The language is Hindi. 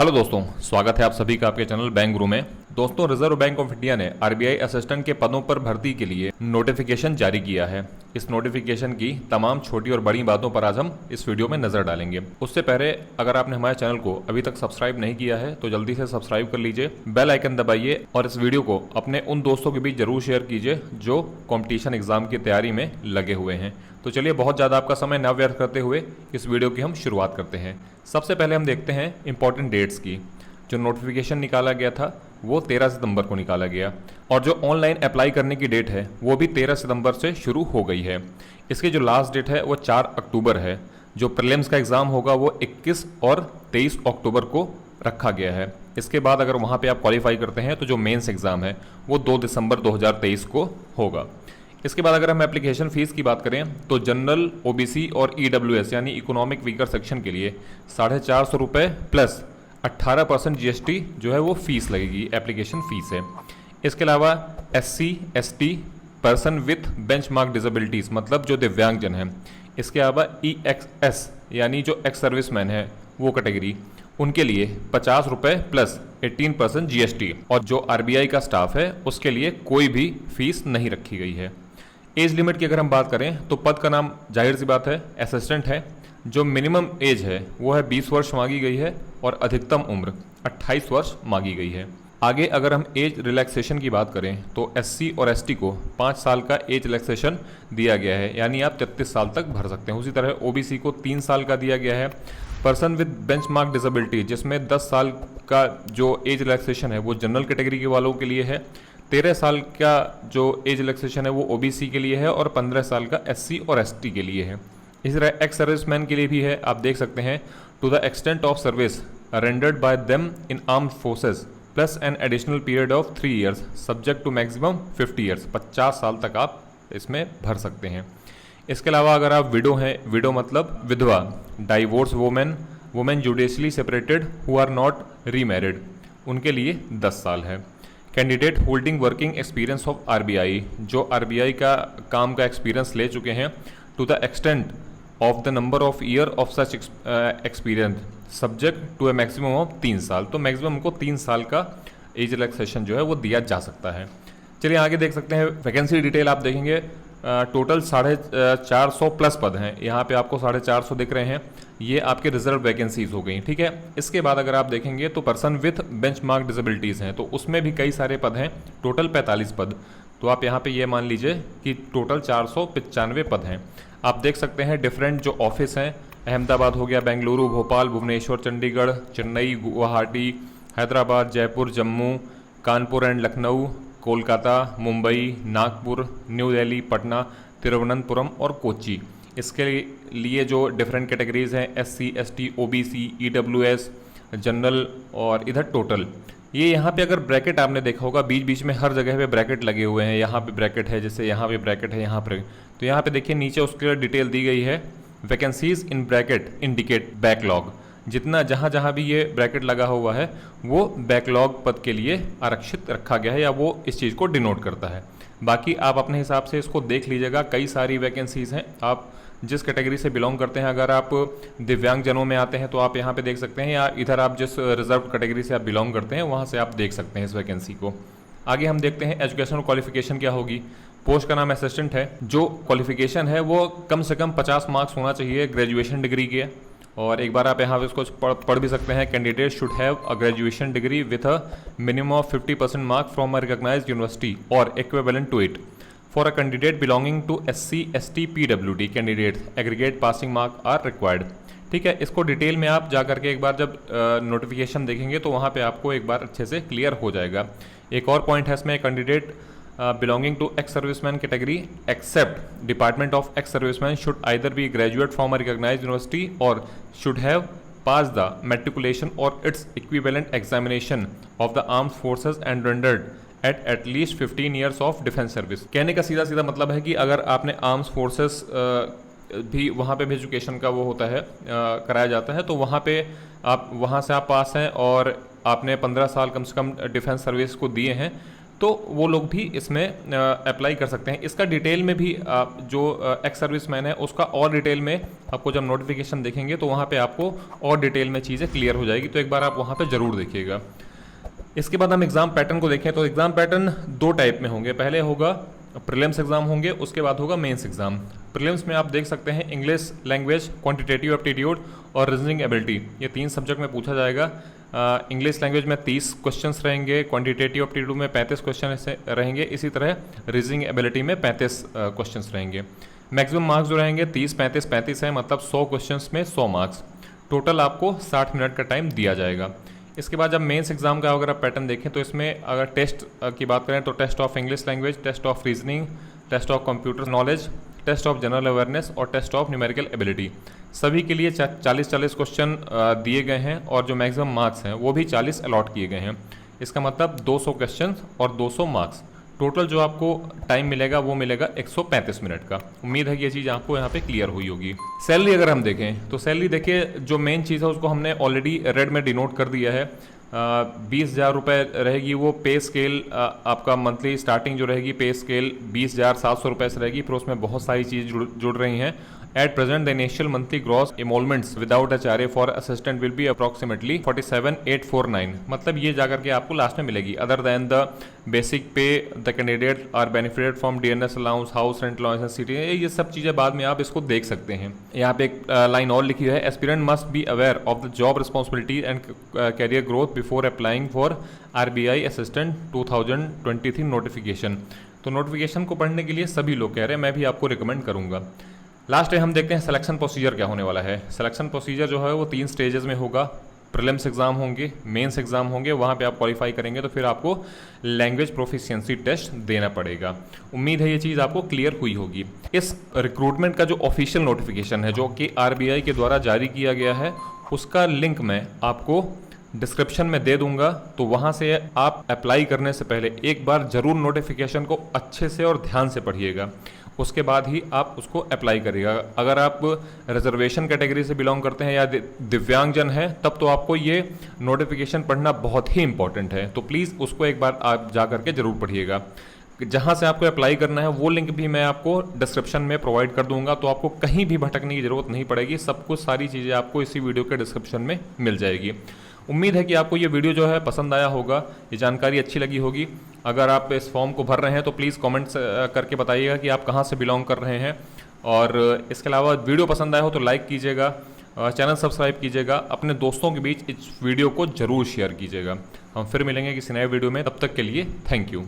हेलो दोस्तों, स्वागत है आप सभी का आपके चैनल बैंक गुरु में। दोस्तों, रिजर्व बैंक ऑफ इंडिया ने आरबीआई असिस्टेंट के पदों पर भर्ती के लिए नोटिफिकेशन जारी किया है। इस नोटिफिकेशन की तमाम छोटी और बड़ी बातों पर आज हम इस वीडियो में नजर डालेंगे। उससे पहले अगर आपने हमारे चैनल को अभी तक सब्सक्राइब नहीं किया है तो जल्दी से सब्सक्राइब कर लीजिए, बेल आइकन दबाइए और इस वीडियो को अपने उन दोस्तों के बीच जरूर शेयर कीजिए जो कॉम्पिटिशन एग्जाम की तैयारी में लगे हुए हैं। तो चलिए, बहुत ज़्यादा आपका समय न व्यर्थ करते हुए इस वीडियो की हम शुरुआत करते हैं। सबसे पहले हम देखते हैं इंपॉर्टेंट डेट्स की। जो नोटिफिकेशन निकाला गया था वो 13 सितंबर को निकाला गया और जो ऑनलाइन अप्लाई करने की डेट है वो भी 13 सितंबर से शुरू हो गई है। इसकी जो लास्ट डेट है वो 4 अक्टूबर है। जो प्रीलिम्स का एग्ज़ाम होगा वो 21 और 23 अक्टूबर को रखा गया है। इसके बाद अगर वहाँ पे आप क्वालिफाई करते हैं तो जो मेंस एग्ज़ाम है वो 2 दिसंबर 2023 को होगा। इसके बाद अगर हम एप्लीकेशन फ़ीस की बात करें तो जनरल, ओबीसी और ईडब्ल्यूएस यानी इकोनॉमिक वीकर सेक्शन के लिए 450 रुपये प्लस 18% जीएसटी जो है वो फीस लगेगी, एप्लीकेशन फ़ीस है। इसके अलावा SC, ST, person with benchmark disabilities मतलब जो दिव्यांगजन हैं, इसके अलावा ईएक्सएस यानी जो एक्स सर्विसमैन है वो कैटेगरी, उनके लिए 50 रुपये प्लस 18% जीएसटी। और जो आरबीआई का स्टाफ है उसके लिए कोई भी फीस नहीं रखी गई है। एज लिमिट की अगर हम बात करें तो पद का नाम जाहिर सी बात है असिस्टेंट है। जो मिनिमम एज है वो है 20 वर्ष मांगी गई है और अधिकतम उम्र 28 वर्ष मांगी गई है। आगे अगर हम एज रिलैक्सेशन की बात करें तो एससी और एसटी को 5 साल का एज रिलैक्सेशन दिया गया है, यानी आप 33 साल तक भर सकते हैं। उसी तरह ओबीसी को 3 साल का दिया गया है। पर्सन विद बेंचमार्क डिसेबिलिटी जिसमें 10 साल का जो एज रिलैक्सेशन है वो जनरल कैटेगरी के वालों के लिए है। 13 साल का जो एज रिलैक्सेशन है वो ओबीसी के लिए है और 15 साल का एससी और एसटी के लिए है। इसी तरह एक्स सर्विसमैन के लिए भी है। आप देख सकते हैं to the extent of service rendered by them in armed forces plus an additional period of 3 years subject to maximum 50 years. 50 साल तक आप इसमें भर सकते हैं। इसके अलावा अगर आप विडो हैं, विडो मतलब विधवा, divorce women judicially separated who are not remarried, उनके लिए 10 साल है। Candidate holding working experience of RBI, जो आरबीआई का काम का एक्सपीरियंस ले चुके हैं, to the extent of the number of year of such experience subject to a maximum of 3 साल। तो मैक्सिमम को 3 साल का एज रिलैक्सेशन जो है वो दिया जा सकता है। चलिए आगे देख सकते हैं वैकेंसी डिटेल। आप देखेंगे टोटल 450 प्लस पद हैं। यहाँ पे आपको 450 दिख रहे हैं, ये आपके रिजर्व वैकेंसीज हो गई, ठीक है। इसके बाद अगर आप देखेंगे तो पर्सन विथ बेंचमार्क डिसेबिलिटीज़ हैं, तो उसमें भी कई सारे पद हैं, टोटल 45 पद। तो आप यहाँ पे ये मान लीजिए कि टोटल 495 पद हैं। आप देख सकते हैं डिफरेंट जो ऑफिस हैं, अहमदाबाद हो गया, बेंगलुरु, भोपाल, भुवनेश्वर, चंडीगढ़, चेन्नई, गुवाहाटी, हैदराबाद, जयपुर, जम्मू, कानपुर एंड लखनऊ, कोलकाता, मुंबई, नागपुर, न्यू दिल्ली, पटना, तिरुवनंतपुरम और कोच्चि। इसके लिए जो डिफरेंट कैटेगरीज हैं SC, ST, OBC, EWS, general और इधर टोटल। ये यहाँ पे अगर ब्रैकेट आपने देखा होगा, बीच बीच में हर जगह पे ब्रैकेट लगे हुए हैं। यहाँ पे ब्रैकेट है, जैसे यहाँ पे ब्रैकेट है, यहाँ पर तो यहाँ पे देखिए नीचे उसके डिटेल दी गई है। Vacancies in bracket indicate backlog. जितना जहाँ जहाँ भी ये ब्रैकेट लगा हुआ है वो बैकलॉग पद के लिए आरक्षित रखा गया है या वो इस चीज़ को डिनोट करता है। बाकी आप अपने हिसाब से इसको देख लीजिएगा, कई सारी वैकेंसीज़ हैं। आप जिस कैटेगरी से बिलोंग करते हैं, अगर आप दिव्यांगजनों में आते हैं तो आप यहाँ पे देख सकते हैं, या इधर आप जिस रिजर्व कैटेगरी से आप बिलोंग करते हैं वहाँ से आप देख सकते हैं इस वैकेंसी को। आगे हम देखते हैं एजुकेशनल क्वालिफिकेशन क्या होगी। पोस्ट का नाम असिस्टेंट है। जो क्वालिफिकेशन है वो कम से कम 50 मार्क्स होना चाहिए ग्रेजुएशन डिग्री के। और एक बार आप यहाँ पे इसको पढ़ भी सकते हैं। Candidate should have a graduation degree with a minimum of 50% mark from a recognised university or equivalent to it. For a candidate belonging to SC, ST, PWD candidates aggregate passing mark are required. ठीक है, इसको डिटेल में आप जा करके एक बार जब नोटिफिकेशन देखेंगे तो वहाँ पे आपको एक बार अच्छे से क्लियर हो जाएगा। एक और पॉइंट है इसमें, candidate belonging to ex-serviceman category except Department of ex-serviceman should either be graduate from a recognized university or should have passed the matriculation or its equivalent examination of the armed forces and rendered at least 15 years of defense service। कहने का सीधा सीधा मतलब है कि अगर आपने आर्म्स फोर्सेस भी वहाँ पे भी एजुकेशन का वो होता है, कराया जाता है, तो वहाँ पे आप वहाँ से आप पास हैं और आपने 15 साल कम से कम डिफेंस सर्विस को दिए हैं, तो वो लोग भी इसमें अप्लाई कर सकते हैं। इसका डिटेल में भी जो एक्स सर्विसमैन है उसका और डिटेल में आपको जब नोटिफिकेशन देखेंगे तो वहाँ पे आपको और डिटेल में चीज़ें क्लियर हो जाएगी, तो एक बार आप वहाँ पे ज़रूर देखिएगा। इसके बाद हम एग्ज़ाम पैटर्न को देखें तो एग्ज़ाम पैटर्न 2 टाइप में होंगे। पहले होगा प्रीलिम्स एग्जाम होंगे, उसके बाद होगा मेंस एग्जाम। प्रीलिम्स में आप देख सकते हैं इंग्लिश लैंग्वेज, क्वांटिटेटिव एप्टीट्यूड और रीजनिंग एबिलिटी, ये 3 सब्जेक्ट में पूछा जाएगा। इंग्लिश लैंग्वेज में 30 क्वेश्चंस रहेंगे, क्वांटिटेटिव एप्टीट्यूड में 35 क्वेश्चन रहेंगे, इसी तरह रीजनिंग एबिलिटी में 35 क्वेश्चंस रहेंगे। मैक्सिमम मार्क्स जो रहेंगे 30, 35, 35 है, मतलब 100 क्वेश्चंस में 100 मार्क्स। टोटल आपको 60 मिनट का टाइम दिया जाएगा। इसके बाद जब मेंस एग्जाम का अगर आप पैटर्न देखें तो इसमें अगर टेस्ट की बात करें तो test of English language, test of reasoning, test of computer knowledge, test of general awareness और टेस्ट ऑफ न्यूमेरिकल एबिलिटी, सभी के लिए 40-40 क्वेश्चन दिए गए हैं और जो मैक्सिमम मार्क्स हैं वो भी 40 अलॉट किए गए हैं। इसका मतलब 200 क्वेश्चन और 200 मार्क्स। टोटल जो आपको टाइम मिलेगा वो मिलेगा 135 मिनट का। उम्मीद है कि ये चीज़ आपको यहाँ पे क्लियर हुई होगी। सैलरी अगर हम देखें तो सैलरी देखिए, जो मेन चीज़ है उसको हमने ऑलरेडी रेड में डिनोट कर दिया है। 20,000 रुपये रहेगी वो पे स्केल, आपका मंथली स्टार्टिंग जो रहेगी पे स्केल 20,700 रुपये से रहेगी। फिर उसमें बहुत सारी चीज़ जुड़ रही हैं। At present the initial monthly gross emoluments without HRA for assistant will be approximately 47,849, मतलब ये जाकर के आपको लास्ट में मिलेगी। Other than the basic pay the candidate are benefited from DNS allowance, house rent allowance, city, ये सब चीज़ें बाद में आप इसको देख सकते हैं। यहाँ पे एक लाइन और लिखी है, aspirant must be aware of the job responsibility and career growth before applying for RBI assistant 2023 notification. तो नोटिफिकेशन को पढ़ने के लिए सभी लोग कह रहे हैं, मैं भी आपको रिकमेंड करूँगा। लास्ट हम देखते हैं सिलेक्शन प्रोसीजर क्या होने वाला है। सिलेक्शन प्रोसीजर जो है वो 3 स्टेजेस में होगा। प्रीलिम्स एग्जाम होंगे, मेंस एग्जाम होंगे, वहाँ पे आप क्वालिफाई करेंगे तो फिर आपको लैंग्वेज प्रोफिशिएंसी टेस्ट देना पड़ेगा। उम्मीद है ये चीज़ आपको क्लियर हुई होगी। इस रिक्रूटमेंट का जो ऑफिशियल नोटिफिकेशन है जो कि RBI के द्वारा जारी किया गया है, उसका लिंक मैं आपको डिस्क्रिप्शन में दे दूंगा, तो वहाँ से आप अप्लाई करने से पहले एक बार ज़रूर नोटिफिकेशन को अच्छे से और ध्यान से पढ़िएगा, उसके बाद ही आप उसको अप्लाई करिएगा। अगर आप रिजर्वेशन कैटेगरी से बिलोंग करते हैं या दिव्यांगजन हैं तब तो आपको ये नोटिफिकेशन पढ़ना बहुत ही इंपॉर्टेंट है, तो प्लीज़ उसको एक बार आप जा करके ज़रूर पढ़िएगा। जहाँ से आपको अप्लाई करना है वो लिंक भी मैं आपको डिस्क्रिप्शन में प्रोवाइड कर दूंगा, तो आपको कहीं भी भटकने की ज़रूरत नहीं पड़ेगी। सब कुछ सारी चीज़ें आपको इसी वीडियो के डिस्क्रिप्शन में मिल जाएगी। उम्मीद है कि आपको ये वीडियो जो है पसंद आया होगा, ये जानकारी अच्छी लगी होगी। अगर आप इस फॉर्म को भर रहे हैं तो प्लीज़ कमेंट्स करके बताइएगा कि आप कहाँ से बिलोंग कर रहे हैं। और इसके अलावा वीडियो पसंद आया हो तो लाइक कीजिएगा, चैनल सब्सक्राइब कीजिएगा, अपने दोस्तों के बीच इस वीडियो को ज़रूर शेयर कीजिएगा। हम फिर मिलेंगे किसी नए वीडियो में, तब तक के लिए थैंक यू।